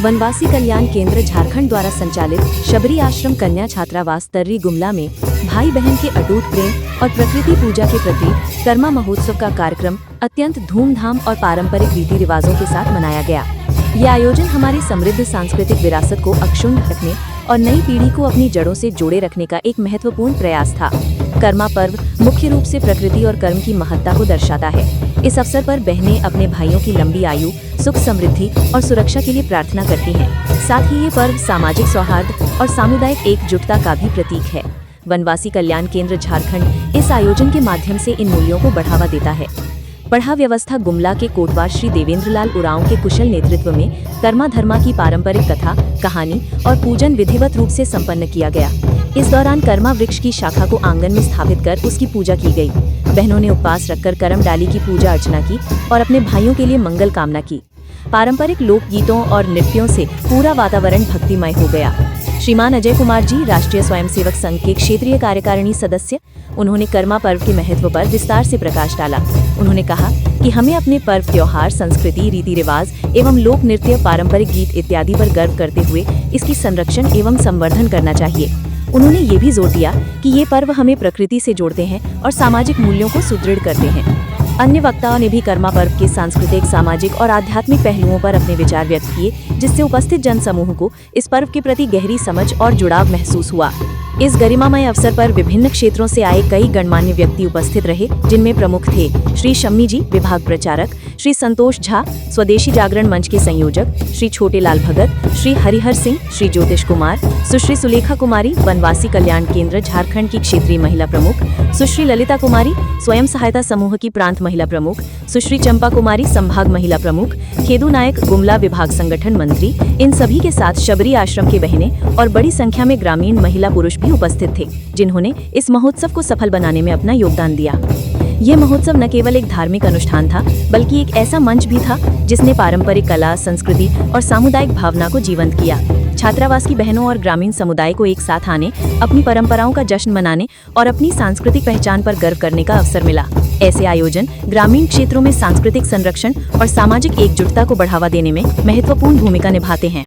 वनवासी कल्याण केंद्र झारखंड द्वारा संचालित शबरी आश्रम कन्या छात्रावास तर्री गुमला में भाई बहन के अटूट प्रेम और प्रकृति पूजा के प्रतीक कर्मा महोत्सव का कार्यक्रम अत्यंत धूमधाम और पारंपरिक रीति रिवाजों के साथ मनाया गया। यह आयोजन हमारी समृद्ध सांस्कृतिक विरासत को अक्षुण्ण रखने और नई पीढ़ी को अपनी जड़ों से जोड़े रखने का एक महत्वपूर्ण प्रयास था। कर्मा पर्व मुख्य रूप से प्रकृति और कर्म की महत्ता को दर्शाता है। इस अवसर पर बहनें अपने भाइयों की लंबी आयु, सुख समृद्धि और सुरक्षा के लिए प्रार्थना करती हैं। साथ ही ये पर्व सामाजिक सौहार्द और सामुदायिक एकजुटता का भी प्रतीक है। वनवासी कल्याण केंद्र झारखंड इस आयोजन के माध्यम से इन मूल्यों को बढ़ावा देता है। पढ़ा व्यवस्था गुमला के कोटवार श्री देवेंद्रलाल उरांव के कुशल नेतृत्व में कर्मा धर्मा की पारंपरिक कथा, कहानी और पूजन विधिवत रूप से संपन्न किया गया। इस दौरान कर्मा वृक्ष की शाखा को आंगन में स्थापित कर उसकी पूजा की गई। बहनों ने उपवास रखकर करम डाली की पूजा अर्चना की और अपने भाइयों के लिए मंगल कामना की। पारंपरिक लोक गीतों और नृत्यों से पूरा वातावरण भक्तिमय हो गया। श्रीमान अजय कुमार जी, राष्ट्रीय स्वयंसेवक संघ के क्षेत्रीय कार्यकारिणी सदस्य, उन्होंने कर्मा पर्व के महत्व पर विस्तार से प्रकाश डाला। उन्होंने कहा कि हमें अपने पर्व, त्योहार, संस्कृति, रीति रिवाज एवं लोक नृत्य, पारंपरिक गीत इत्यादि पर गर्व करते हुए इसकी संरक्षण एवं संवर्धन करना चाहिए। उन्होंने ये भी जोर दिया कि ये पर्व हमें प्रकृति से जोड़ते हैं और सामाजिक मूल्यों को सुदृढ़ करते हैं। अन्य वक्ताओं ने भी कर्मा पर्व के सांस्कृतिक, सामाजिक और आध्यात्मिक पहलुओं पर अपने विचार व्यक्त किए, जिससे उपस्थित जनसमूह को इस पर्व के प्रति गहरी समझ और जुड़ाव महसूस हुआ। इस गरिमामय अवसर पर विभिन्न क्षेत्रों से आए कई गणमान्य व्यक्ति उपस्थित रहे, जिनमें प्रमुख थे श्री शम्मी जी, विभाग प्रचारक, श्री संतोष झा, स्वदेशी जागरण मंच के संयोजक, श्री छोटेलाल भगत, श्री हरिहर सिंह, श्री ज्योतिष कुमार, सुश्री सुलेखा कुमारी, वनवासी कल्याण केंद्र झारखंड की क्षेत्रीय महिला प्रमुख, सुश्री ललिता कुमारी, स्वयं सहायता समूह की प्रांत महिला प्रमुख, सुश्री चंपा कुमारी, संभाग महिला प्रमुख, खेदू नायक, गुमला विभाग संगठन मंत्री। इन सभी के साथ शबरी आश्रम के बहनें और बड़ी संख्या में ग्रामीण महिला पुरुष भी उपस्थित थे, जिन्होंने इस महोत्सव को सफल बनाने में अपना योगदान दिया। ये महोत्सव न केवल एक धार्मिक अनुष्ठान था, बल्कि एक ऐसा मंच भी था जिसने पारंपरिक कला, संस्कृति और सामुदायिक भावना को जीवंत किया। छात्रावास की बहनों और ग्रामीण समुदाय को एक साथ आने, अपनी परंपराओं का जश्न मनाने और अपनी सांस्कृतिक पहचान पर गर्व करने का अवसर मिला। ऐसे आयोजन ग्रामीण क्षेत्रों में सांस्कृतिक संरक्षण और सामाजिक एकजुटता को बढ़ावा देने में महत्वपूर्ण भूमिका निभाते हैं।